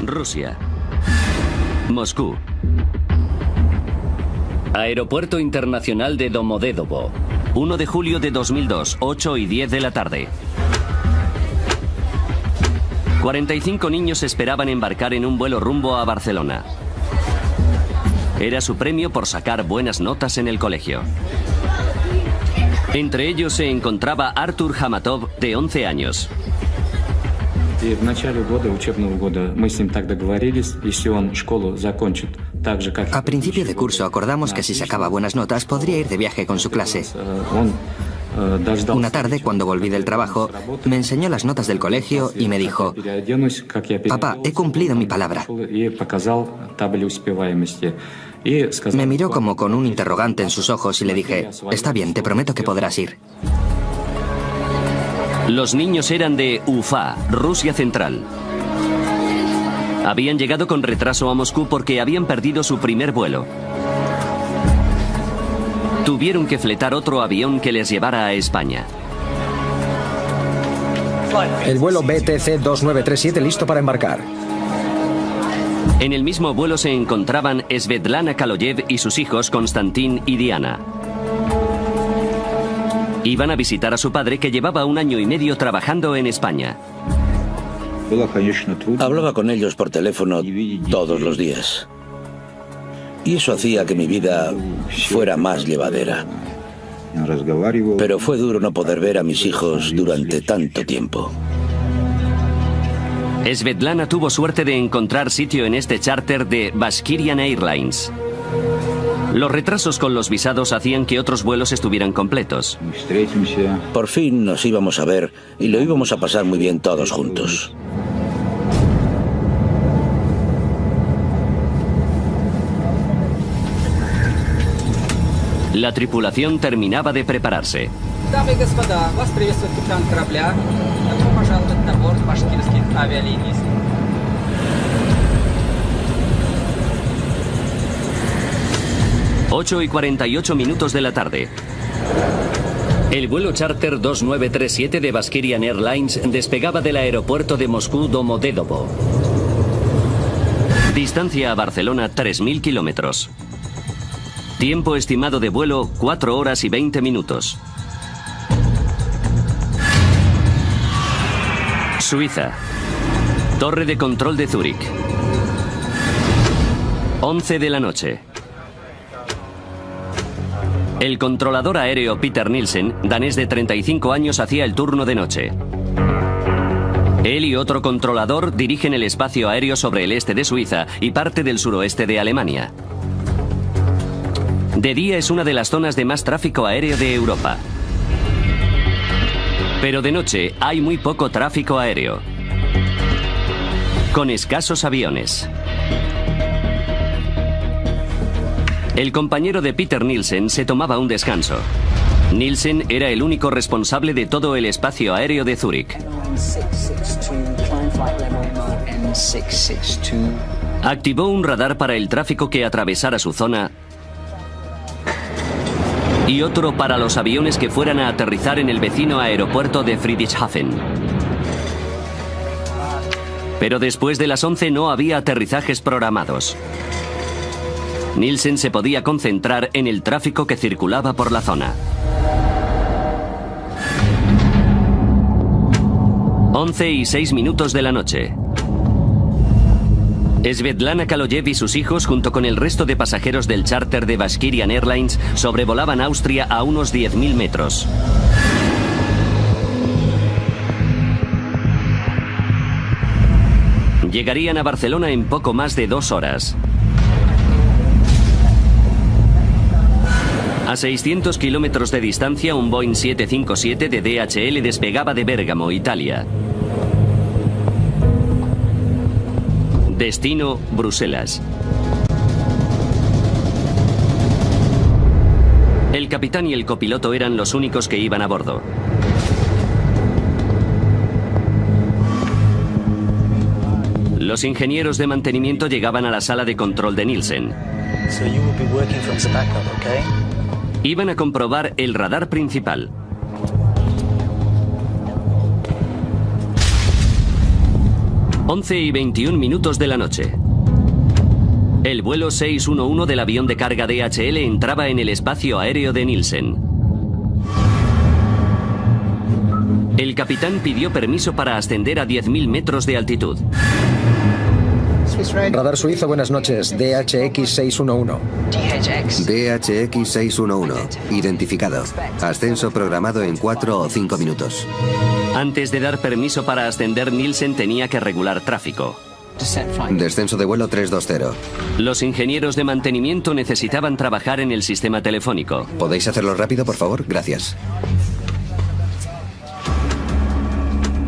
Rusia. Moscú. Aeropuerto Internacional de Domodedovo. 1 de julio de 2002, 8:10 de la tarde. 45 niños esperaban embarcar en un vuelo rumbo a Barcelona. Era su premio por sacar buenas notas en el colegio. Entre ellos se encontraba Artur Hamatov, de 11 años. A principio de curso acordamos que si sacaba buenas notas podría ir de viaje con su clase. Una tarde, cuando volví del trabajo, me enseñó las notas del colegio y me dijo: «Papá, he cumplido mi palabra». Me miró como con un interrogante en sus ojos y le dije: «Está bien, te prometo que podrás ir». Los niños eran de Ufa, Rusia Central. Habían llegado con retraso a Moscú porque habían perdido su primer vuelo. Tuvieron que fletar otro avión que les llevara a España. El vuelo BTC 2937 listo para embarcar. En el mismo vuelo se encontraban Svetlana Kaloyev y sus hijos Konstantin y Diana. Iban a visitar a su padre, que llevaba 1 año y medio trabajando en España. Hablaba con ellos por teléfono todos los días. Y eso hacía que mi vida fuera más llevadera. Pero fue duro no poder ver a mis hijos durante tanto tiempo. Svetlana tuvo suerte de encontrar sitio en este charter de Bashkirian Airlines. Los retrasos con los visados hacían que otros vuelos estuvieran completos. Por fin nos íbamos a ver y lo íbamos a pasar muy bien todos juntos. La tripulación terminaba de prepararse. Дамы и господа, вас приветствует капитан корабля. Добро пожаловать на борт башкирских авиалиний. Ocho y 48 minutos de la tarde. El vuelo charter 2937 de Bashkirian Airlines despegaba del aeropuerto de Moscú Domodedovo. Distancia a Barcelona 3.000 kilómetros. Tiempo estimado de vuelo 4 horas y 20 minutos. Suiza. Torre de control de Zúrich. 11 de la noche. El controlador aéreo Peter Nielsen, danés de 35 años, hacía el turno de noche. Él y otro controlador dirigen el espacio aéreo sobre el este de Suiza y parte del suroeste de Alemania. De día es una de las zonas de más tráfico aéreo de Europa. Pero de noche hay muy poco tráfico aéreo, con escasos aviones. El compañero de Peter Nielsen se tomaba un descanso. Nielsen era el único responsable de todo el espacio aéreo de Zúrich. Activó un radar para el tráfico que atravesara su zona y otro para los aviones que fueran a aterrizar en el vecino aeropuerto de Friedrichshafen. Pero después de las 11 no había aterrizajes programados. Nielsen se podía concentrar en el tráfico que circulaba por la zona. 11 y 6 minutos de la noche. Svetlana Kaloyev y sus hijos, junto con el resto de pasajeros del charter de Bashkirian Airlines, sobrevolaban Austria a unos 10.000 metros. Llegarían a Barcelona en poco más de 2 horas. A 600 kilómetros de distancia, un Boeing 757 de DHL despegaba de Bérgamo, Italia. Destino, Bruselas. El capitán y el copiloto eran los únicos que iban a bordo. Los ingenieros de mantenimiento llegaban a la sala de control de Nielsen. Iban a comprobar el radar principal. 11:21 de la noche. El vuelo 611 del avión de carga DHL entraba en el espacio aéreo de Nielsen. El capitán pidió permiso para ascender a 10.000 metros de altitud. Radar suizo, buenas noches. DHX 611. DHX 611. Identificado. Ascenso programado en 4 o 5 minutos. Antes de dar permiso para ascender, Nielsen tenía que regular tráfico. Descenso de vuelo 320. Los ingenieros de mantenimiento necesitaban trabajar en el sistema telefónico. ¿Podéis hacerlo rápido, por favor? Gracias.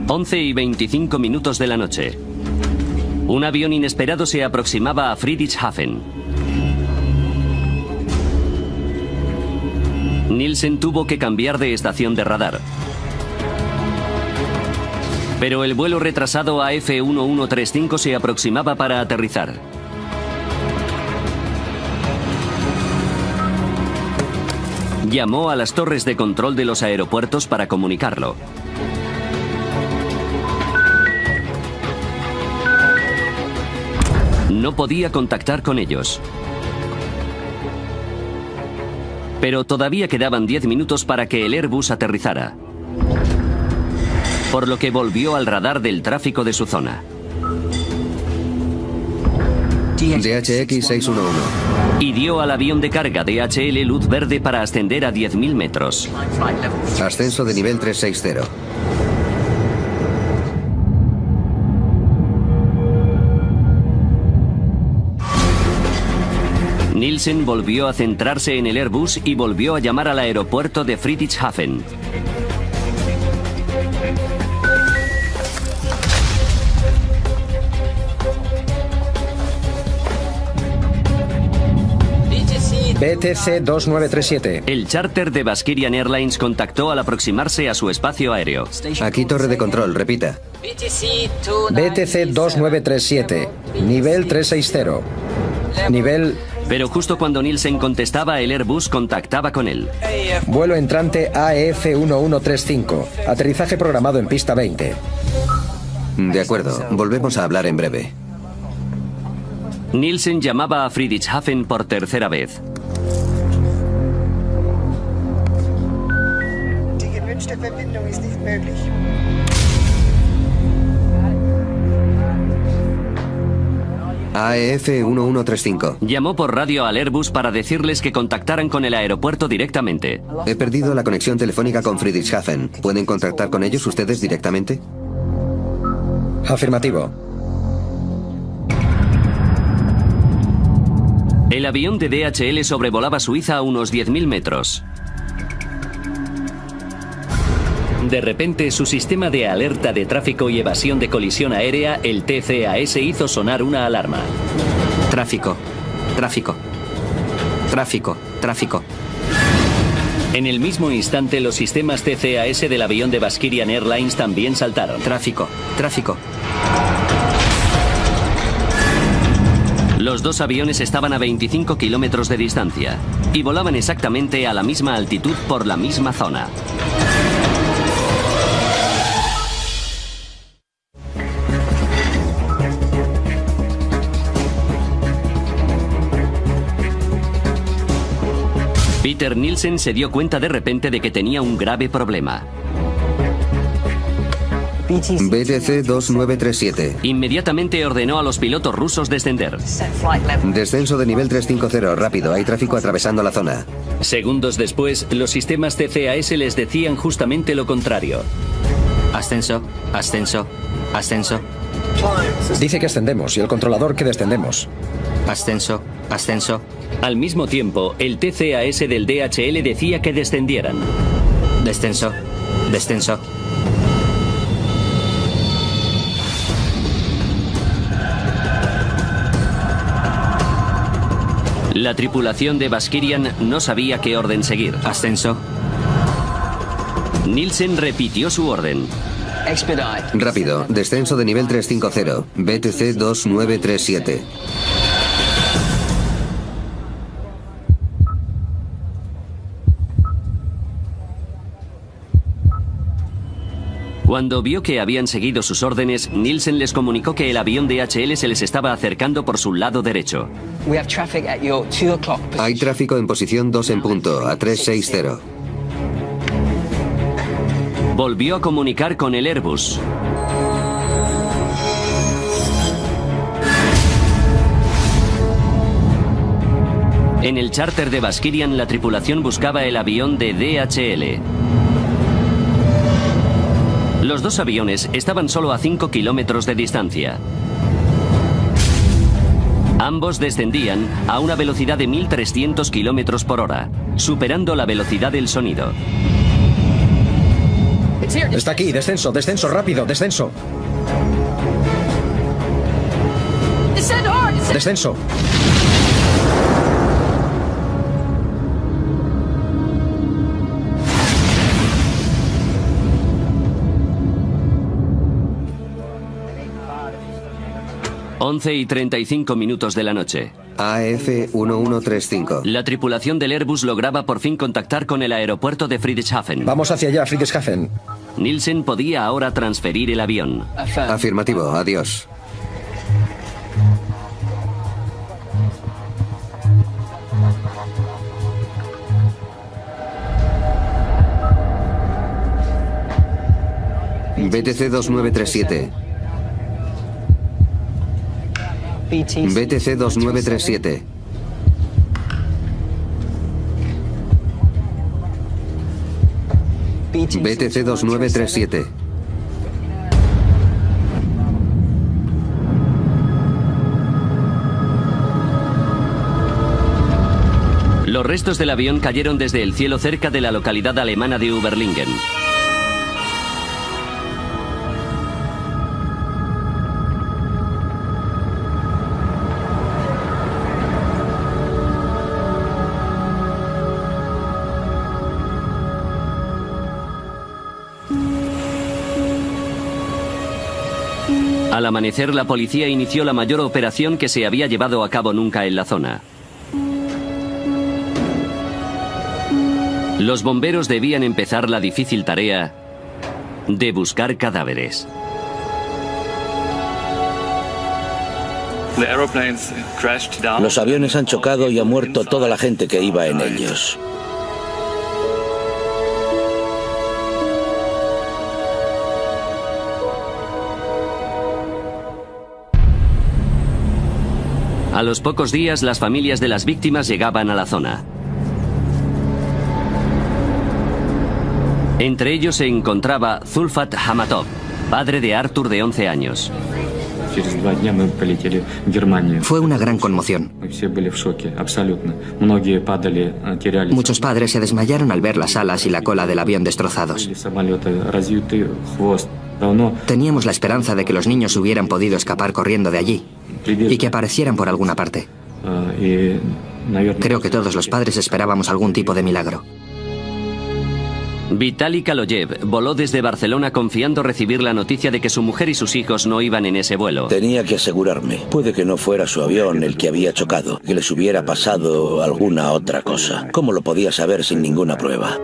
11:25 de la noche. Un avión inesperado se aproximaba a Friedrichshafen. Nielsen tuvo que cambiar de estación de radar. Pero el vuelo retrasado AF1135 se aproximaba para aterrizar. Llamó a las torres de control de los aeropuertos para comunicarlo. No podía contactar con ellos. Pero todavía quedaban 10 minutos para que el Airbus aterrizara. Por lo que volvió al radar del tráfico de su zona. DHX 611. Y dio al avión de carga DHL luz verde para ascender a 10.000 metros. Ascenso de nivel 360. Nielsen volvió a centrarse en el Airbus y volvió a llamar al aeropuerto de Friedrichshafen. BTC 2937. El charter de Baskirian Airlines contactó al aproximarse a su espacio aéreo. Aquí torre de control, repita. BTC 2937. Nivel 360. Nivel... Pero justo cuando Nielsen contestaba, el Airbus contactaba con él. Vuelo entrante AF1135. Aterrizaje programado en pista 20. De acuerdo, volvemos a hablar en breve. Nielsen llamaba a Friedrichshafen por tercera vez. Die gewünschte Verbindung ist nicht möglich. AF1135. Llamó por radio al Airbus para decirles que contactaran con el aeropuerto directamente. He perdido la conexión telefónica con Friedrichshafen. ¿Pueden contactar con ellos ustedes directamente? Afirmativo. El avión de DHL sobrevolaba Suiza a unos 10.000 metros. De repente, su sistema de alerta de tráfico y evasión de colisión aérea, el TCAS, hizo sonar una alarma. Tráfico. Tráfico. Tráfico. Tráfico. En el mismo instante, los sistemas TCAS del avión de Baskirian Airlines también saltaron. Tráfico. Tráfico. Los dos aviones estaban a 25 kilómetros de distancia y volaban exactamente a la misma altitud por la misma zona. Peter Nielsen se dio cuenta de repente de que tenía un grave problema. BTC 2937. Inmediatamente ordenó a los pilotos rusos descender. Descenso de nivel 350, rápido, hay tráfico atravesando la zona. Segundos después, los sistemas TCAS les decían justamente lo contrario. Ascenso. Ascenso. Ascenso. Dice que ascendemos y el controlador que descendemos. Ascenso. Ascenso. Al mismo tiempo, el TCAS del DHL decía que descendieran. Descenso. Descenso. La tripulación de Baskirian no sabía qué orden seguir. Ascenso. Nielsen repitió su orden. Rápido, descenso de nivel 350, BTC 2937. Cuando vio que habían seguido sus órdenes, Nielsen les comunicó que el avión DHL se les estaba acercando por su lado derecho. Hay tráfico en posición 2 en punto, a 360. Volvió a comunicar con el Airbus. En el charter de Baskirian, la tripulación buscaba el avión de DHL. Los dos aviones estaban solo a 5 kilómetros de distancia. Ambos descendían a una velocidad de 1.300 kilómetros por hora, superando la velocidad del sonido. Está aquí, descenso, descenso, rápido, descenso. Descenso. Once y 35 minutos de la noche. AF1135. La tripulación del Airbus lograba por fin contactar con el aeropuerto de Friedrichshafen. Vamos hacia allá, Friedrichshafen. Nielsen podía ahora transferir el avión. Afirmativo, adiós. BTC 2937. BTC 2937. BTC 2937. Los restos del avión cayeron desde el cielo cerca de la localidad alemana de Überlingen. Al amanecer, la policía inició la mayor operación que se había llevado a cabo nunca en la zona. Los bomberos debían empezar la difícil tarea de buscar cadáveres. Los aviones han chocado y ha muerto toda la gente que iba en ellos. A los pocos días, las familias de las víctimas llegaban a la zona. Entre ellos se encontraba Zulfat Hamatov, padre de Arthur de 11 años. Fue una gran conmoción. Muchos padres se desmayaron al ver las alas y la cola del avión destrozados. Teníamos la esperanza de que los niños hubieran podido escapar corriendo de allí y que aparecieran por alguna parte. Creo que todos los padres esperábamos algún tipo de milagro. Vitali Kaloyev voló desde Barcelona confiando recibir la noticia de que su mujer y sus hijos no iban en ese vuelo. Tenía que asegurarme. Puede que no fuera su avión el que había chocado, que les hubiera pasado alguna otra cosa. ¿Cómo lo podía saber sin ninguna prueba?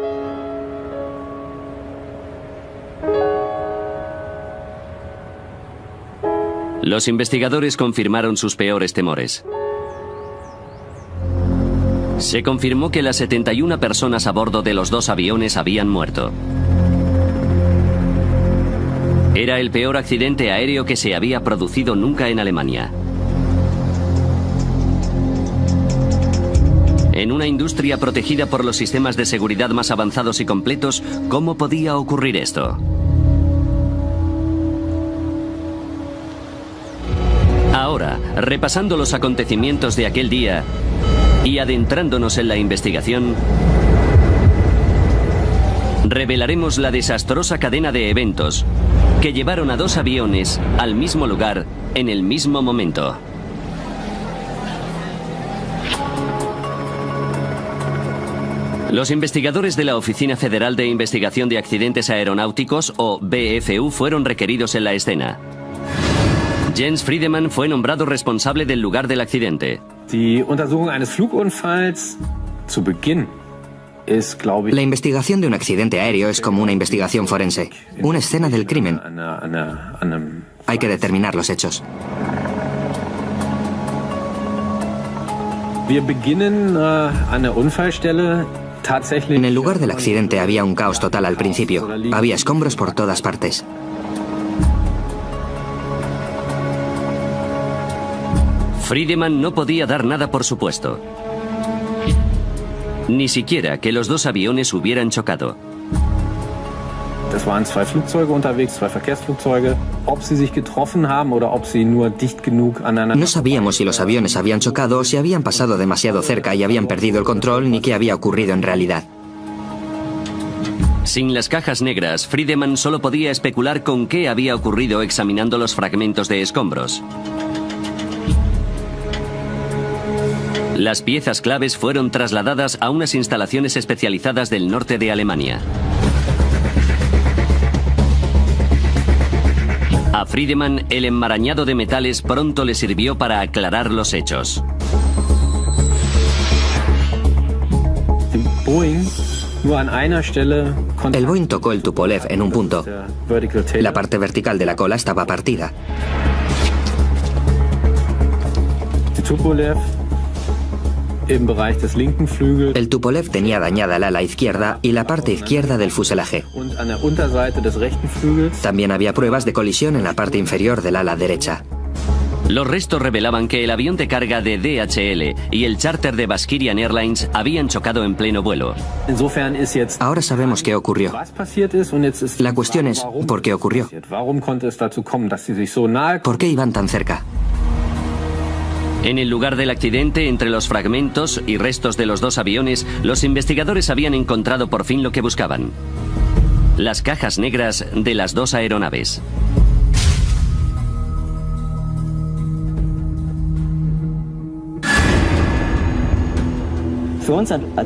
Los investigadores confirmaron sus peores temores. Se confirmó que las 71 personas a bordo de los dos aviones habían muerto. Era el peor accidente aéreo que se había producido nunca en Alemania. En una industria protegida por los sistemas de seguridad más avanzados y completos, ¿cómo podía ocurrir esto? Ahora, repasando los acontecimientos de aquel día y adentrándonos en la investigación, revelaremos la desastrosa cadena de eventos que llevaron a dos aviones al mismo lugar en el mismo momento. Los investigadores de la Oficina Federal de Investigación de Accidentes Aeronáuticos, o BFU, fueron requeridos en la escena. Jens Friedemann fue nombrado responsable del lugar del accidente. Die Untersuchung eines Flugunfalls zu Beginn La investigación de un accidente aéreo es como una investigación forense, una escena del crimen. Hay que determinar los hechos. En el lugar del accidente había un caos total al principio. Había escombros por todas partes. Friedemann no podía dar nada por supuesto. Ni siquiera que los dos aviones hubieran chocado. Es waren zwei Flugzeuge unterwegs, zwei Verkehrsflugzeuge. Ob sie sich getroffen haben oder ob sie nur dicht genug aneinander. No sabíamos si los aviones habían chocado o si habían pasado demasiado cerca y habían perdido el control, ni qué había ocurrido en realidad. Sin las cajas negras, Friedemann solo podía especular con qué había ocurrido examinando los fragmentos de escombros. Las piezas claves fueron trasladadas a unas instalaciones especializadas del norte de Alemania. A Friedemann, el enmarañado de metales pronto le sirvió para aclarar los hechos. El Boeing tocó el Tupolev en un punto. La parte vertical de la cola estaba partida. El Tupolev tenía dañada el ala izquierda y la parte izquierda del fuselaje. También había pruebas de colisión en la parte inferior del ala derecha. Los restos revelaban que el avión de carga de DHL y el charter de Baskirian Airlines habían chocado en pleno vuelo. Ahora sabemos qué ocurrió. La cuestión es, ¿por qué ocurrió? ¿Por qué iban tan cerca? En el lugar del accidente, entre los fragmentos y restos de los dos aviones, los investigadores habían encontrado por fin lo que buscaban: las cajas negras de las dos aeronaves.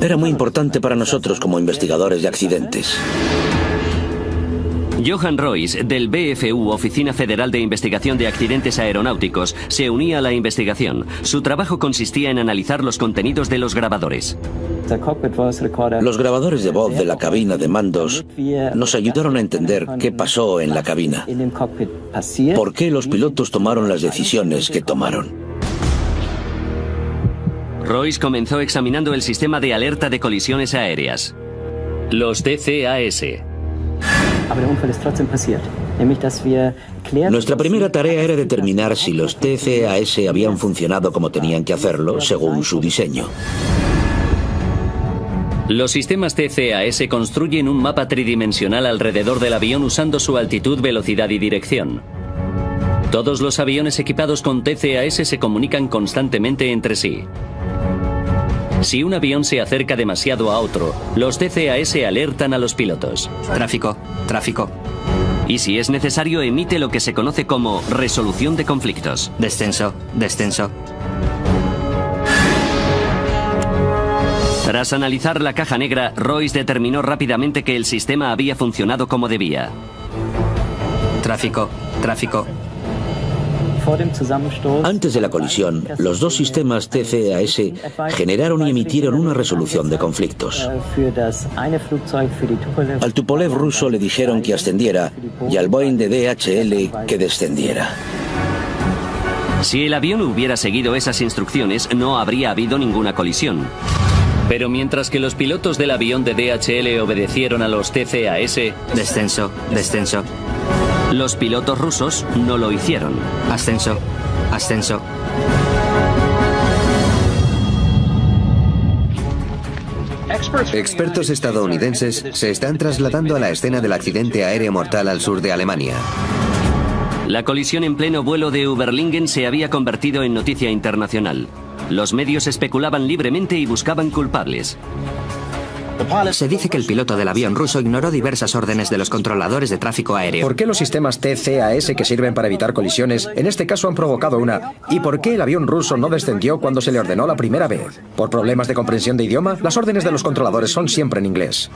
Era muy importante para nosotros como investigadores de accidentes. Johan Royce, del BFU, Oficina Federal de Investigación de Accidentes Aeronáuticos, se unía a la investigación. Su trabajo consistía en analizar los contenidos de los grabadores. Los grabadores de voz de la cabina de mandos nos ayudaron a entender qué pasó en la cabina, por qué los pilotos tomaron las decisiones que tomaron. Royce comenzó examinando el sistema de alerta de colisiones aéreas, los TCAS. Nuestra primera tarea era determinar si los TCAS habían funcionado como tenían que hacerlo, según su diseño. Los sistemas TCAS construyen un mapa tridimensional alrededor del avión usando su altitud, velocidad y dirección. Todos los aviones equipados con TCAS se comunican constantemente entre sí. Si un avión se acerca demasiado a otro, los TCAS alertan a los pilotos. Tráfico, tráfico. Y si es necesario, emite lo que se conoce como resolución de conflictos. Descenso, descenso. Tras analizar la caja negra, Royce determinó rápidamente que el sistema había funcionado como debía. Tráfico, tráfico. Antes de la colisión, los dos sistemas TCAS generaron y emitieron una resolución de conflictos. Al Tupolev ruso le dijeron que ascendiera y al Boeing de DHL que descendiera. Si el avión hubiera seguido esas instrucciones, no habría habido ninguna colisión. Pero mientras que los pilotos del avión de DHL obedecieron a los TCAS... Descenso, descenso. Los pilotos rusos no lo hicieron. Ascenso, ascenso. Expertos estadounidenses se están trasladando a la escena del accidente aéreo mortal al sur de Alemania. La colisión en pleno vuelo de Überlingen se había convertido en noticia internacional. Los medios especulaban libremente y buscaban culpables. Se dice que el piloto del avión ruso ignoró diversas órdenes de los controladores de tráfico aéreo. ¿Por qué los sistemas TCAS que sirven para evitar colisiones en este caso han provocado una? ¿Y por qué el avión ruso no descendió cuando se le ordenó la primera vez? ¿Por problemas de comprensión de idioma? Las órdenes de los controladores son siempre en inglés.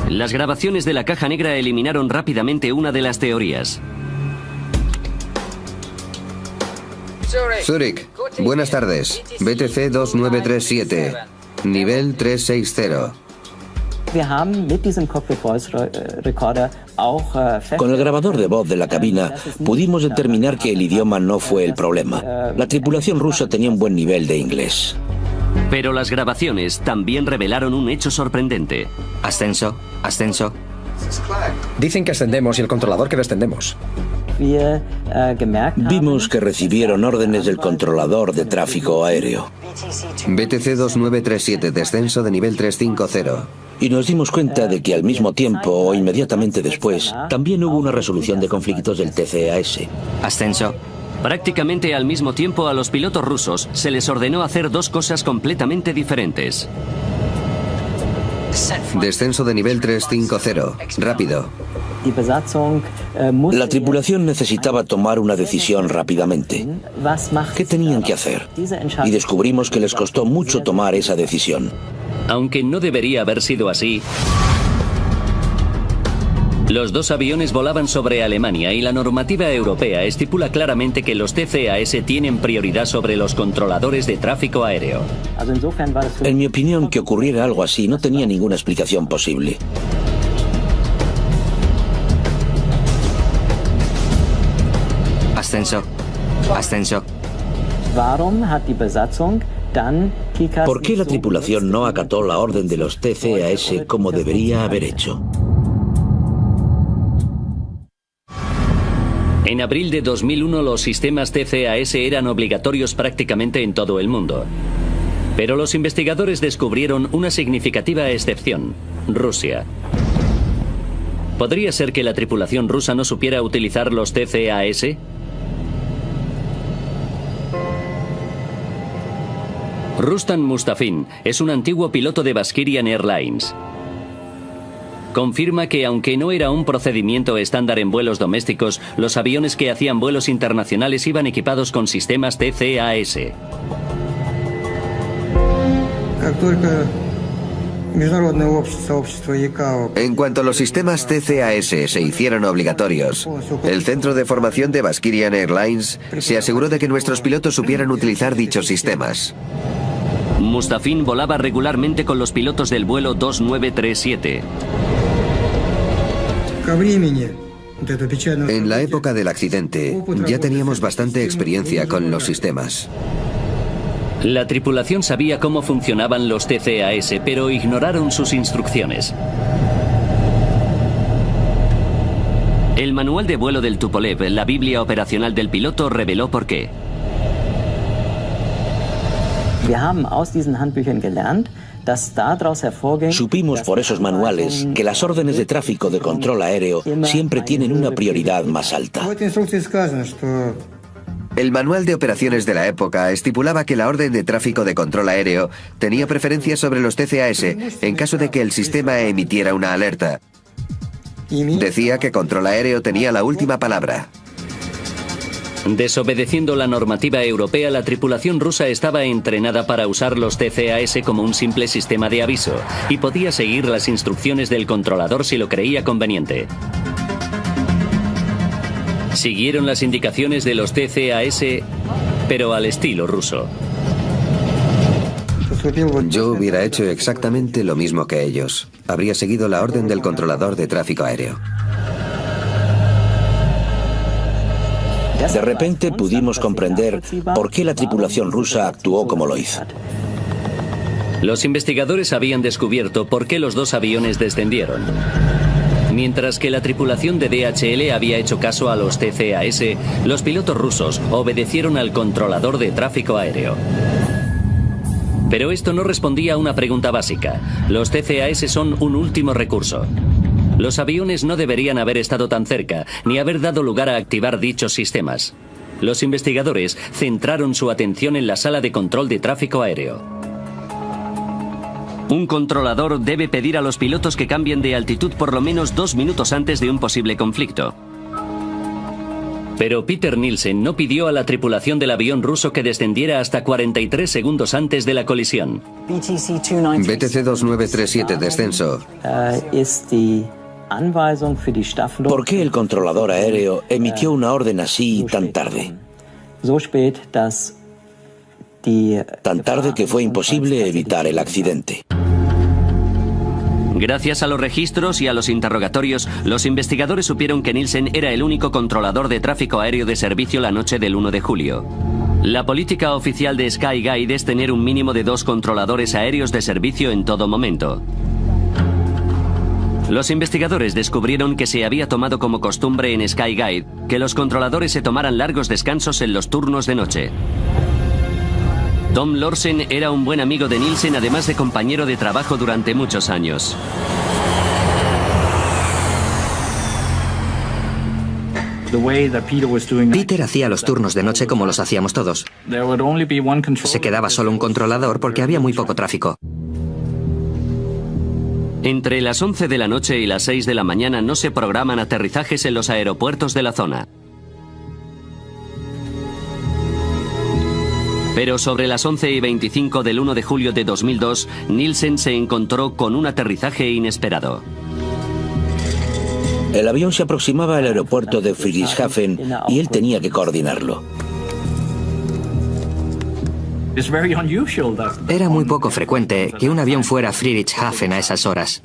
Las grabaciones de la caja negra eliminaron rápidamente una de las teorías. Zurich, buenas tardes. BTC 2937. Nivel 360. Con el grabador de voz de la cabina pudimos determinar que el idioma no fue el problema. La tripulación rusa tenía un buen nivel de inglés. Pero las grabaciones también revelaron un hecho sorprendente. Ascenso, ascenso. Dicen que ascendemos y el controlador que descendemos. Vimos que recibieron órdenes del controlador de tráfico aéreo. BTC 2937, descenso de nivel 350. Y nos dimos cuenta de que al mismo tiempo o inmediatamente después también hubo una resolución de conflictos del TCAS. Ascenso. Prácticamente al mismo tiempo a los pilotos rusos se les ordenó hacer dos cosas completamente diferentes. Descenso de nivel 350. Rápido. La tripulación necesitaba tomar una decisión rápidamente. ¿Qué tenían que hacer? Y descubrimos que les costó mucho tomar esa decisión. Aunque no debería haber sido así, los dos aviones volaban sobre Alemania y la normativa europea estipula claramente que los TCAS tienen prioridad sobre los controladores de tráfico aéreo. En mi opinión, que ocurriera algo así no tenía ninguna explicación posible. Ascenso, ascenso. ¿Por qué la tripulación no acató la orden de los TCAS como debería haber hecho? En abril de 2001 los sistemas TCAS eran obligatorios prácticamente en todo el mundo. Pero los investigadores descubrieron una significativa excepción: Rusia. ¿Podría ser que la tripulación rusa no supiera utilizar los TCAS? Rustam Mustafin es un antiguo piloto de Bashkirian Airlines. Confirma que aunque no era un procedimiento estándar en vuelos domésticos, los aviones que hacían vuelos internacionales iban equipados con sistemas TCAS. En cuanto los sistemas TCAS se hicieron obligatorios, el Centro de Formación de Bashkirian Airlines se aseguró de que nuestros pilotos supieran utilizar dichos sistemas. Mustafin volaba regularmente con los pilotos del vuelo 2937. En la época del accidente, ya teníamos bastante experiencia con los sistemas. La tripulación sabía cómo funcionaban los TCAS, pero ignoraron sus instrucciones. El manual de vuelo del Tupolev, la Biblia operacional del piloto, reveló por qué. Supimos por esos manuales que las órdenes de tráfico de control aéreo siempre tienen una prioridad más alta. El manual de operaciones de la época estipulaba que la orden de tráfico de control aéreo tenía preferencia sobre los TCAS en caso de que el sistema emitiera una alerta. Decía que control aéreo tenía la última palabra. Desobedeciendo la normativa europea, la tripulación rusa estaba entrenada para usar los TCAS como un simple sistema de aviso y podía seguir las instrucciones del controlador si lo creía conveniente. Siguieron las indicaciones de los TCAS, pero al estilo ruso. Yo hubiera hecho exactamente lo mismo que ellos. Habría seguido la orden del controlador de tráfico aéreo. De repente pudimos comprender por qué la tripulación rusa actuó como lo hizo. Los investigadores habían descubierto por qué los dos aviones descendieron. Mientras que la tripulación de DHL había hecho caso a los TCAS, los pilotos rusos obedecieron al controlador de tráfico aéreo. Pero esto no respondía a una pregunta básica. Los TCAS son un último recurso. Los aviones no deberían haber estado tan cerca, ni haber dado lugar a activar dichos sistemas. Los investigadores centraron su atención en la sala de control de tráfico aéreo. Un controlador debe pedir a los pilotos que cambien de altitud por lo menos 2 minutos antes de un posible conflicto. Pero Peter Nielsen no pidió a la tripulación del avión ruso que descendiera hasta 43 segundos antes de la colisión. BTC 2937, descenso. ¿Por qué el controlador aéreo emitió una orden así tan tarde? tan tarde que fue imposible evitar el accidente. Gracias a los registros y a los interrogatorios, los investigadores supieron que Nielsen era el único controlador de tráfico aéreo de servicio la noche del 1 de julio. La política oficial de Skyguide es tener un mínimo de 2 controladores aéreos de servicio en todo momento. Los investigadores descubrieron que se había tomado como costumbre en Skyguide que los controladores se tomaran largos descansos en los turnos de noche. Tom Lorsen era un buen amigo de Nielsen, además de compañero de trabajo durante muchos años. Peter hacía los turnos de noche como los hacíamos todos. Se quedaba solo un controlador porque había muy poco tráfico. Entre las 11 de la noche y las 6 de la mañana no se programan aterrizajes en los aeropuertos de la zona. Pero sobre las 11:25 del 1 de julio de 2002, Nielsen se encontró con un aterrizaje inesperado. El avión se aproximaba al aeropuerto de Friedrichshafen y él tenía que coordinarlo. Era muy poco frecuente que un avión fuera a Friedrichshafen a esas horas.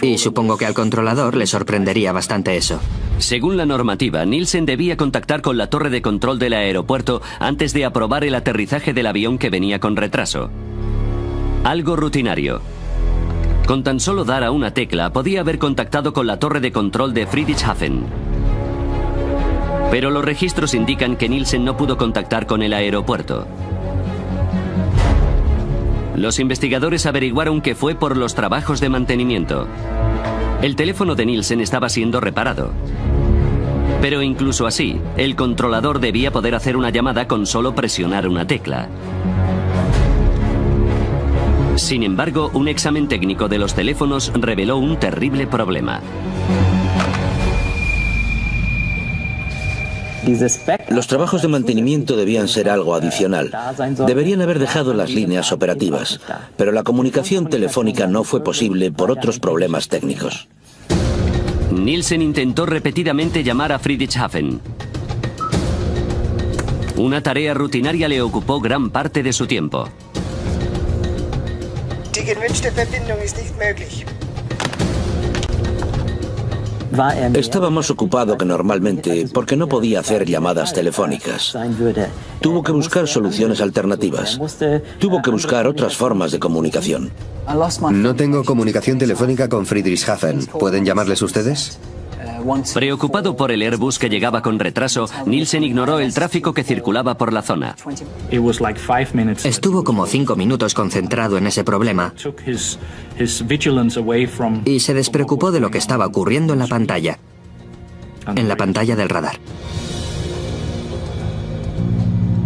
Y supongo que al controlador le sorprendería bastante eso. Según la normativa, Nielsen debía contactar con la torre de control del aeropuerto antes de aprobar el aterrizaje del avión que venía con retraso. Algo rutinario. Con tan solo dar a una tecla, podía haber contactado con la torre de control de Friedrichshafen. Pero los registros indican que Nielsen no pudo contactar con el aeropuerto. Los investigadores averiguaron que fue por los trabajos de mantenimiento. El teléfono de Nielsen estaba siendo reparado. Pero incluso así, el controlador debía poder hacer una llamada con solo presionar una tecla. Sin embargo, un examen técnico de los teléfonos reveló un terrible problema. Los trabajos de mantenimiento debían ser algo adicional. Deberían haber dejado las líneas operativas, pero la comunicación telefónica no fue posible por otros problemas técnicos. Nielsen intentó repetidamente llamar a Friedrichshafen. Una tarea rutinaria le ocupó gran parte de su tiempo. Die gewünschte Verbindung ist nicht möglich. Estaba más ocupado que normalmente porque no podía hacer llamadas telefónicas. Tuvo que buscar soluciones alternativas. Tuvo que buscar otras formas de comunicación. No tengo comunicación telefónica con Friedrichshafen. ¿Pueden llamarles ustedes? Preocupado por el Airbus que llegaba con retraso, Nielsen ignoró el tráfico que circulaba por la zona. Estuvo como 5 minutos concentrado en ese problema y se despreocupó de lo que estaba ocurriendo en la pantalla del radar.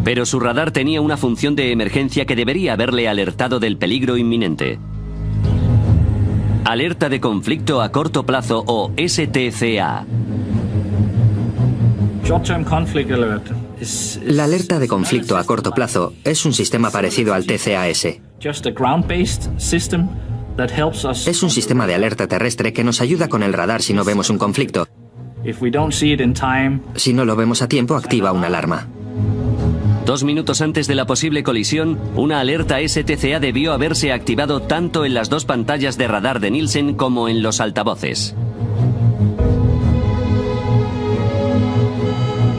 Pero su radar tenía una función de emergencia que debería haberle alertado del peligro inminente. Alerta de conflicto a corto plazo o STCA. La alerta de conflicto a corto plazo es un sistema parecido al TCAS. Es un sistema de alerta terrestre que nos ayuda con el radar si no vemos un conflicto. Si no lo vemos a tiempo, activa una alarma. 2 minutos antes de la posible colisión, una alerta STCA debió haberse activado tanto en las 2 pantallas de radar de Nielsen como en los altavoces.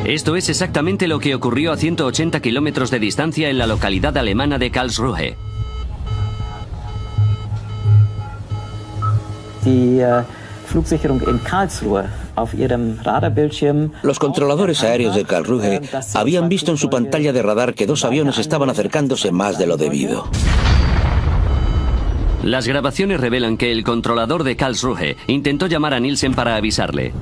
Esto es exactamente lo que ocurrió a 180 kilómetros de distancia en la localidad alemana de Karlsruhe. Los controladores aéreos de Karlsruhe habían visto en su pantalla de radar que 2 aviones estaban acercándose más de lo debido. Las grabaciones revelan que el controlador de Karlsruhe intentó llamar a Nielsen para avisarle.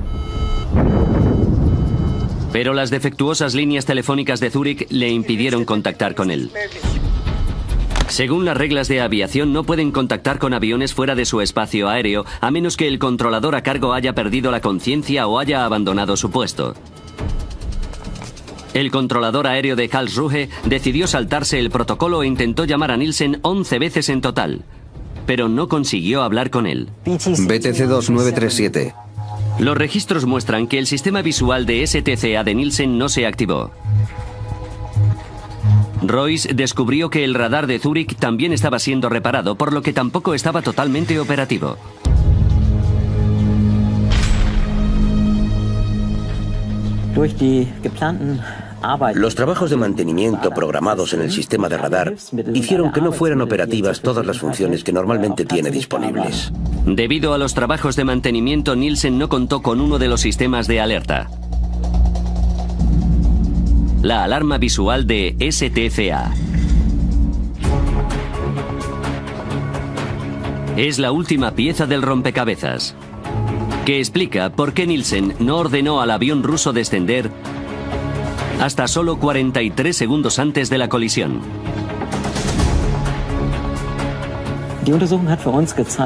Pero las defectuosas líneas telefónicas de Zúrich le impidieron contactar con él. Según las reglas de aviación, no pueden contactar con aviones fuera de su espacio aéreo, a menos que el controlador a cargo haya perdido la conciencia o haya abandonado su puesto. El controlador aéreo de Karlsruhe decidió saltarse el protocolo e intentó llamar a Nielsen 11 veces en total, pero no consiguió hablar con él. BTC 2937. Los registros muestran que el sistema visual de STCA de Nielsen no se activó. Royce descubrió que el radar de Zúrich también estaba siendo reparado, por lo que tampoco estaba totalmente operativo. Los trabajos de mantenimiento programados en el sistema de radar hicieron que no fueran operativas todas las funciones que normalmente tiene disponibles. Debido a los trabajos de mantenimiento, Nielsen no contó con uno de los sistemas de alerta: la alarma visual de STCA. Es la última pieza del rompecabezas, que explica por qué Nielsen no ordenó al avión ruso descender hasta solo 43 segundos antes de la colisión.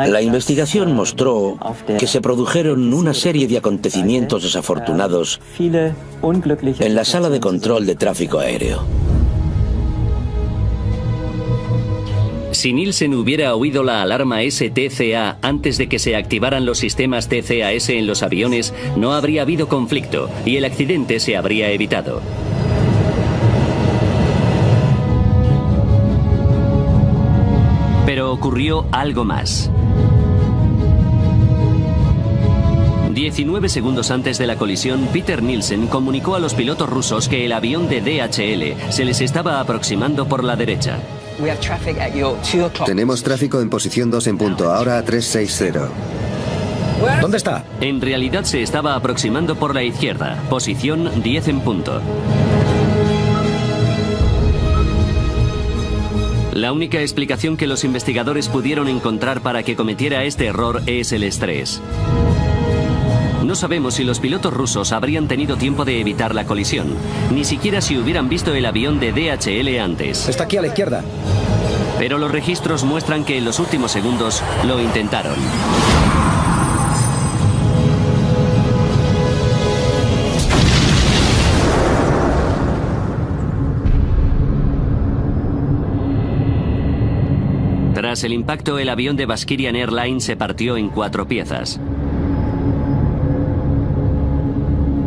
La investigación mostró que se produjeron una serie de acontecimientos desafortunados en la sala de control de tráfico aéreo. Si Nielsen hubiera oído la alarma STCA antes de que se activaran los sistemas TCAS en los aviones, no habría habido conflicto y el accidente se habría evitado. Pero ocurrió algo más. 19 segundos antes de la colisión, Peter Nielsen comunicó a los pilotos rusos que el avión de DHL se les estaba aproximando por la derecha. Tenemos tráfico en posición 2 en punto, ahora a 360. ¿Dónde está? En realidad se estaba aproximando por la izquierda, posición 10 en punto. La única explicación que los investigadores pudieron encontrar para que cometiera este error es el estrés. No sabemos si los pilotos rusos habrían tenido tiempo de evitar la colisión, ni siquiera si hubieran visto el avión de DHL antes. Está aquí a la izquierda. Pero los registros muestran que en los últimos segundos lo intentaron. Tras el impacto, el avión de Baskirian Airlines se partió en 4 piezas.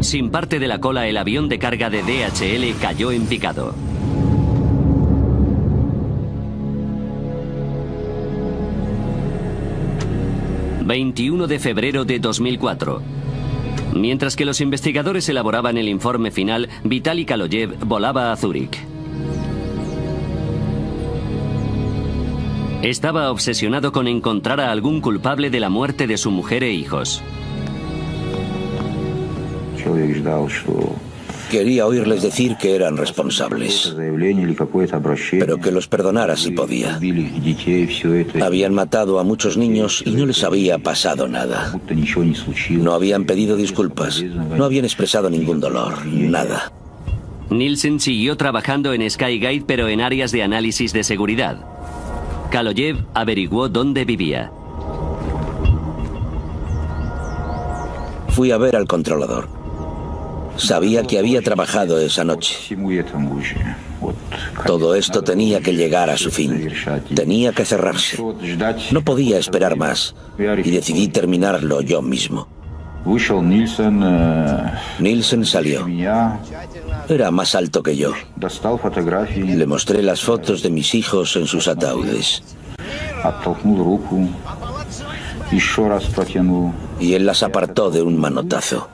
Sin parte de la cola, el avión de carga de DHL cayó en picado. ...21 de febrero de 2004... Mientras que los investigadores elaboraban el informe final, Vitaly Kaloyev volaba a Zúrich. Estaba obsesionado con encontrar a algún culpable de la muerte de su mujer e hijos. Quería oírles decir que eran responsables, pero que los perdonara si podía. Habían matado a muchos niños y no les había pasado nada. No habían pedido disculpas, no habían expresado ningún dolor, nada. Nielsen siguió trabajando en Skygate, pero en áreas de análisis de seguridad. Kaloyev averiguó dónde vivía. Fui a ver al controlador. Sabía que había trabajado esa noche. Todo esto tenía que llegar a su fin. Tenía que cerrarse. No podía esperar más. Y decidí terminarlo yo mismo. Nielsen salió. Era más alto que yo. Le mostré las fotos de mis hijos en sus ataúdes. Y él las apartó de un manotazo.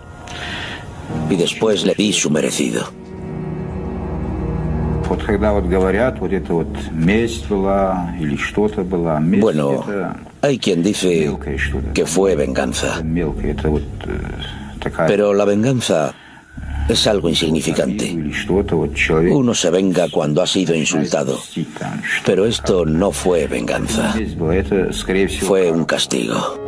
Y después le di su merecido. Bueno, hay quien dice que fue venganza. Pero la venganza es algo insignificante. Uno se venga cuando ha sido insultado. Pero esto no fue venganza. Fue un castigo.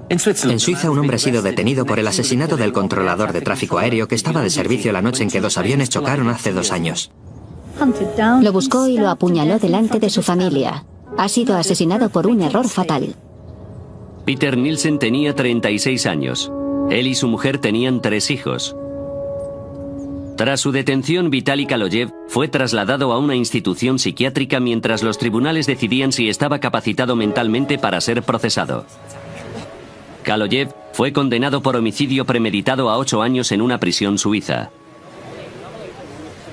En Suiza, un hombre ha sido detenido por el asesinato del controlador de tráfico aéreo que estaba de servicio la noche en que 2 aviones chocaron hace 2 años. Lo buscó y lo apuñaló delante de su familia. Ha sido asesinado por un error fatal. Peter Nielsen tenía 36 años. Él y su mujer tenían 3 hijos. Tras su detención, Vitaly Kaloyev fue trasladado a una institución psiquiátrica mientras los tribunales decidían si estaba capacitado mentalmente para ser procesado. Kaloyev fue condenado por homicidio premeditado a 8 años en una prisión suiza.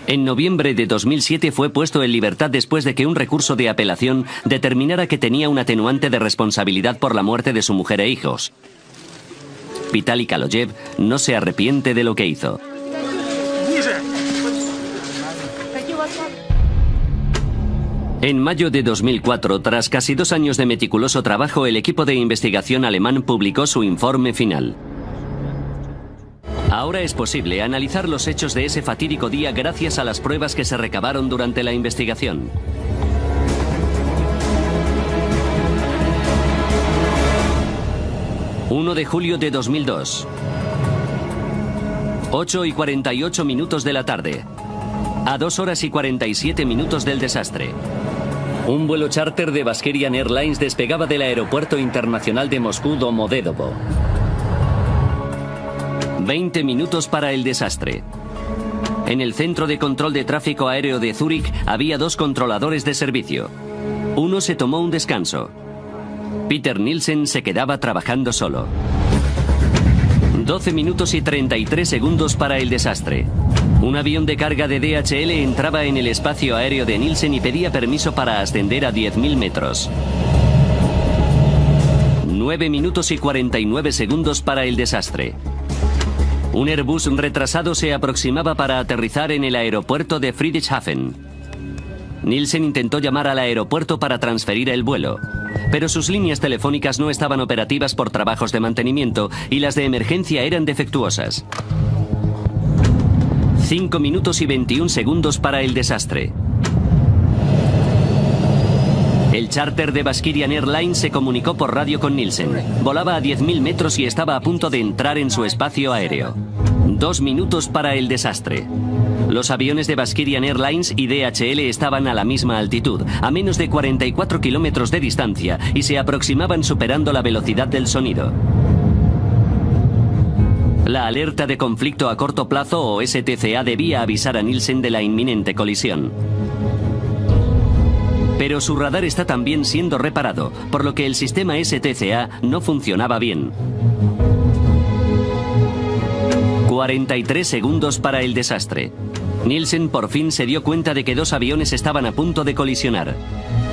En noviembre de 2007 fue puesto en libertad después de que un recurso de apelación determinara que tenía un atenuante de responsabilidad por la muerte de su mujer e hijos. Vitaly Kaloyev no se arrepiente de lo que hizo. En mayo de 2004, tras casi 2 años de meticuloso trabajo, el equipo de investigación alemán publicó su informe final. Ahora es posible analizar los hechos de ese fatídico día gracias a las pruebas que se recabaron durante la investigación. ...1 de julio de 2002... 8:48 de la tarde... a 2 horas y 47 minutos del desastre. Un vuelo charter de Baskerian Airlines despegaba del aeropuerto internacional de Moscú Domodedovo. 20 minutos para el desastre. En el centro de control de tráfico aéreo de Zúrich había 2 controladores de servicio. Uno se tomó un descanso. Peter Nielsen se quedaba trabajando solo. 12 minutos y 33 segundos para el desastre. Un avión de carga de DHL entraba en el espacio aéreo de Nielsen y pedía permiso para ascender a 10.000 metros. 9 minutos y 49 segundos para el desastre. Un Airbus retrasado se aproximaba para aterrizar en el aeropuerto de Friedrichshafen. Nielsen intentó llamar al aeropuerto para transferir el vuelo, pero sus líneas telefónicas no estaban operativas por trabajos de mantenimiento y las de emergencia eran defectuosas. 5 minutos y 21 segundos para el desastre. El charter de Baskerian Airlines se comunicó por radio con Nielsen. Volaba a 10.000 metros y estaba a punto de entrar en su espacio aéreo. 2 minutos para el desastre. Los aviones de Baskerian Airlines y DHL estaban a la misma altitud, a menos de 44 kilómetros de distancia, y se aproximaban superando la velocidad del sonido. La alerta de conflicto a corto plazo o STCA debía avisar a Nielsen de la inminente colisión. Pero su radar está también siendo reparado, por lo que el sistema STCA no funcionaba bien. 43 segundos para el desastre. Nielsen por fin se dio cuenta de que 2 aviones estaban a punto de colisionar.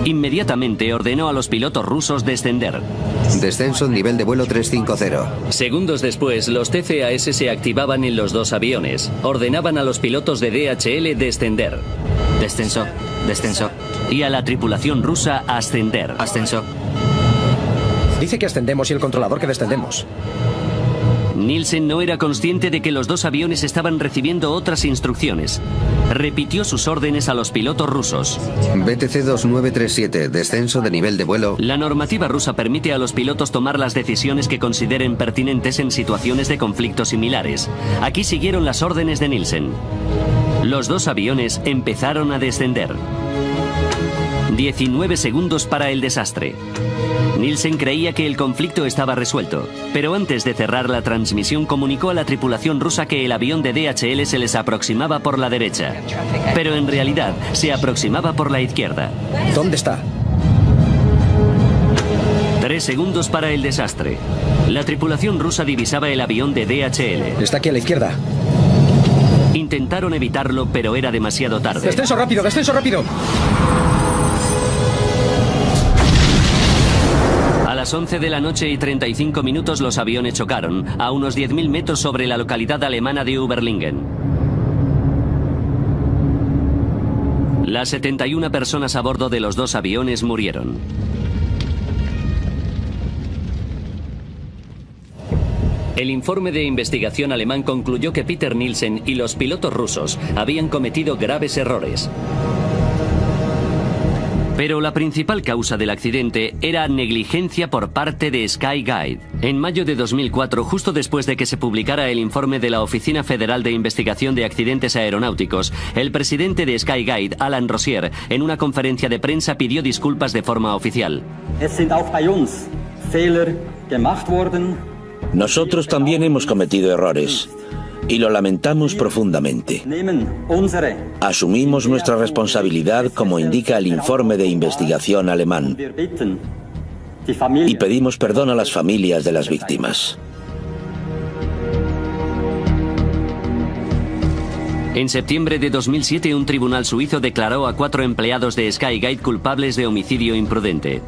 Inmediatamente ordenó a los pilotos rusos descender. Descenso nivel de vuelo 350. Segundos después, los TCAS se activaban en los 2 aviones. Ordenaban a los pilotos de DHL descender. Descenso, descenso. Y a la tripulación rusa ascender. Ascenso. Dice que ascendemos y el controlador que descendemos. Nielsen no era consciente de que los 2 aviones estaban recibiendo otras instrucciones. Repitió sus órdenes a los pilotos rusos. BTC 2937, descenso de nivel de vuelo. La normativa rusa permite a los pilotos tomar las decisiones que consideren pertinentes en situaciones de conflicto similares. Aquí siguieron las órdenes de Nielsen. Los 2 aviones empezaron a descender. 19 segundos para el desastre. Nielsen creía que el conflicto estaba resuelto, pero antes de cerrar la transmisión comunicó a la tripulación rusa que el avión de DHL se les aproximaba por la derecha, pero en realidad se aproximaba por la izquierda. ¿Dónde está? 3 segundos para el desastre. La tripulación rusa divisaba el avión de DHL. Está aquí a la izquierda. Intentaron evitarlo, pero era demasiado tarde. ¡Descenso rápido, descenso rápido! A las 11 de la noche y 35 minutos los aviones chocaron, a unos 10.000 metros sobre la localidad alemana de Überlingen. Las 71 personas a bordo de los 2 aviones murieron. El informe de investigación alemán concluyó que Peter Nielsen y los pilotos rusos habían cometido graves errores. Pero la principal causa del accidente era negligencia por parte de Skyguide. En mayo de 2004, justo después de que se publicara el informe de la Oficina Federal de Investigación de Accidentes Aeronáuticos, el presidente de Skyguide, Alan Rosier, en una conferencia de prensa pidió disculpas de forma oficial. Nosotros también hemos cometido errores. Y lo lamentamos profundamente. Asumimos nuestra responsabilidad como indica el informe de investigación alemán. y pedimos perdón a las familias de las víctimas. En septiembre de 2007, un tribunal suizo declaró a 4 empleados de Skyguide culpables de homicidio imprudente.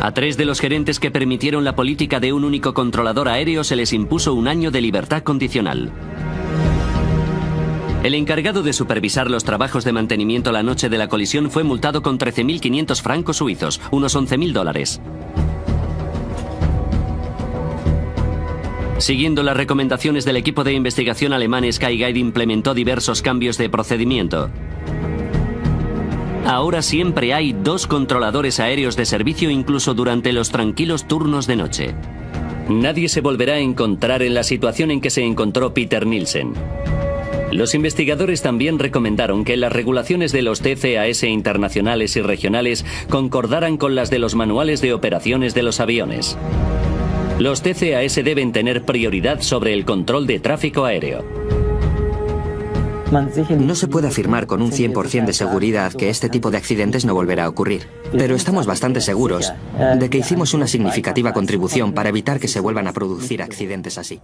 A 3 de los gerentes que permitieron la política de un único controlador aéreo se les impuso 1 año de libertad condicional. El encargado de supervisar los trabajos de mantenimiento la noche de la colisión fue multado con 13.500 francos suizos, unos $11.000. Siguiendo las recomendaciones del equipo de investigación alemán, Skyguide implementó diversos cambios de procedimiento. Ahora siempre hay 2 controladores aéreos de servicio, incluso durante los tranquilos turnos de noche. Nadie se volverá a encontrar en la situación en que se encontró Peter Nielsen. Los investigadores también recomendaron que las regulaciones de los TCAS internacionales y regionales concordaran con las de los manuales de operaciones de los aviones. Los TCAS deben tener prioridad sobre el control de tráfico aéreo. No se puede afirmar con un 100% de seguridad que este tipo de accidentes no volverá a ocurrir, pero estamos bastante seguros de que hicimos una significativa contribución para evitar que se vuelvan a producir accidentes así.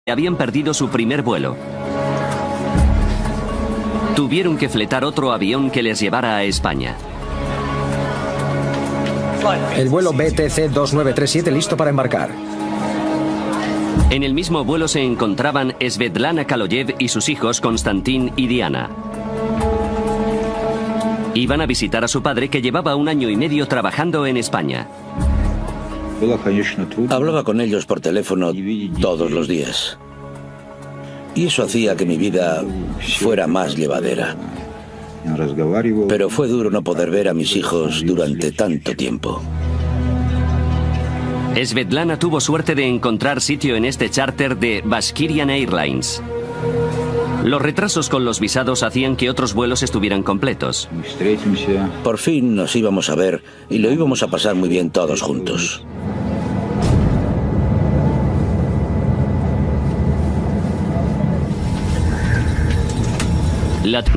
Habían perdido su primer vuelo. Tuvieron que fletar otro avión que les llevara a España. El vuelo BTC 2937 listo para embarcar. En el mismo vuelo se encontraban Svetlana Kaloyev y sus hijos Konstantin y Diana. Iban a visitar a su padre, que llevaba 1 año y medio trabajando en España. Hablaba con ellos por teléfono todos los días. Y eso hacía que mi vida fuera más llevadera. Pero fue duro no poder ver a mis hijos durante tanto tiempo. Svetlana tuvo suerte de encontrar sitio en este charter de Bashkirian Airlines. Los retrasos con los visados hacían que otros vuelos estuvieran completos. Por fin nos íbamos a ver y lo íbamos a pasar muy bien todos juntos.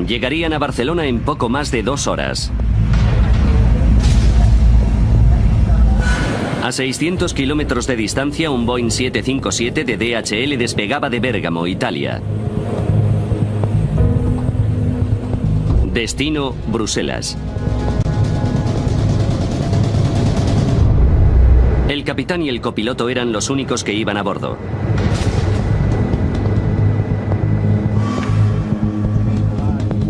Llegarían a Barcelona en poco más de 2 horas. A 600 kilómetros de distancia, un Boeing 757 de DHL despegaba de Bérgamo, Italia. Destino: Bruselas. El capitán y el copiloto eran los únicos que iban a bordo.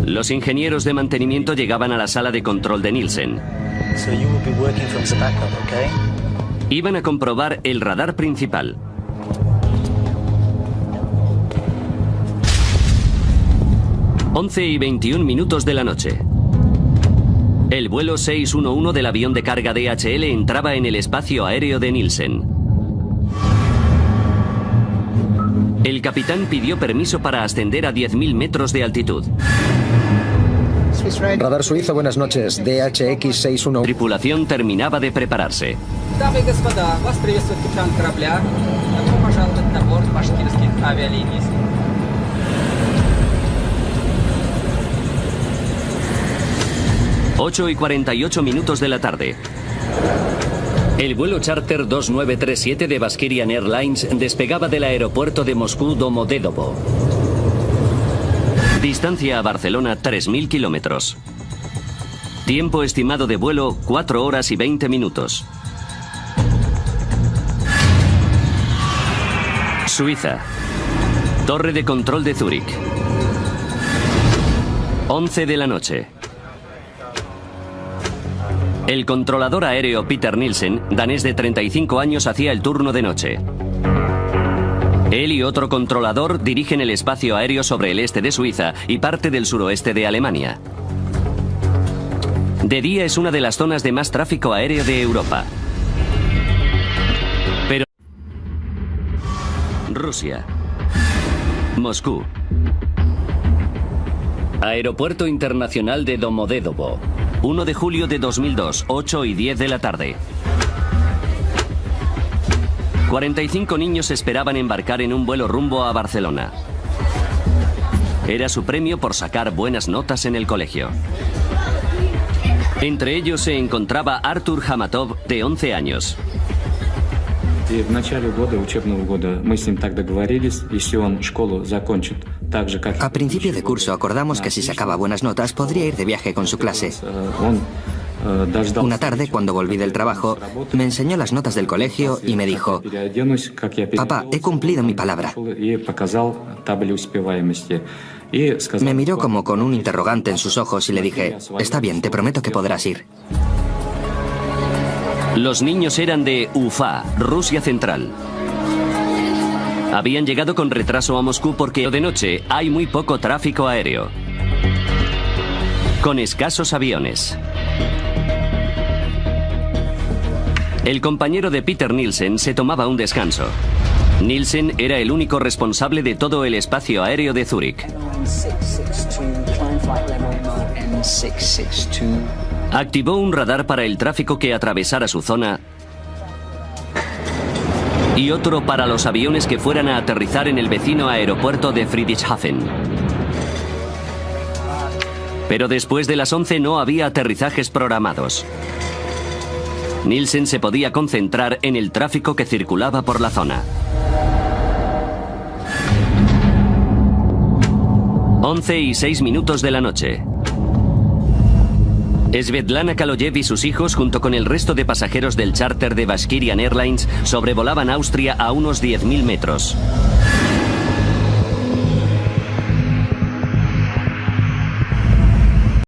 Los ingenieros de mantenimiento llegaban a la sala de control de Nielsen. Iban a comprobar el radar principal. Once y 21 minutos de la noche. El vuelo 611 del avión de carga DHL entraba en el espacio aéreo de Nielsen. El capitán pidió permiso para ascender a 10.000 metros de altitud. Radar suizo, buenas noches. DHX 611. Tripulación terminaba de prepararse. Дамы и господа, вас приветствует капитан корабля. Добро пожаловать на борт башкирских авиалиний. 8:48 minutos de la tarde. El vuelo charter 2937 de Bashkirian Airlines despegaba del aeropuerto de Moscú Domodedovo. Distancia a Barcelona 3.000 kilómetros. Tiempo estimado de vuelo 4 horas y 20 minutos. Suiza. Torre de control de Zúrich. 11 de la noche. El controlador aéreo Peter Nielsen, danés de 35 años, hacía el turno de noche. Él y otro controlador dirigen el espacio aéreo sobre el este de Suiza y parte del suroeste de Alemania. De día es una de las zonas de más tráfico aéreo de Europa. Pero Rusia. Moscú. Aeropuerto Internacional de Domodedovo. 1 de julio de 2002, 8:10 de la tarde. 45 niños esperaban embarcar en un vuelo rumbo a Barcelona. Era su premio por sacar buenas notas en el colegio. Entre ellos se encontraba Artur Hamatov, de 11 años. A principio de curso acordamos que si sacaba buenas notas podría ir de viaje con su clase. Una tarde, cuando volví del trabajo, me enseñó las notas del colegio y me dijo: papá, he cumplido mi palabra. Me miró como con un interrogante en sus ojos y le dije: está bien, te prometo que podrás ir. Los niños eran de Ufa, Rusia Central. Habían llegado con retraso a Moscú porque de noche hay muy poco tráfico aéreo, con escasos aviones. El compañero de Peter Nielsen se tomaba un descanso. Nielsen era el único responsable de todo el espacio aéreo de Zúrich. Activó un radar para el tráfico que atravesara su zona y otro para los aviones que fueran a aterrizar en el vecino aeropuerto de Friedrichshafen. Pero después de las 11 no había aterrizajes programados. Nielsen se podía concentrar en el tráfico que circulaba por la zona. 11:06 de la noche. Svetlana Kaloyev y sus hijos, junto con el resto de pasajeros del charter de Bashkirian Airlines, sobrevolaban Austria a unos 10.000 metros.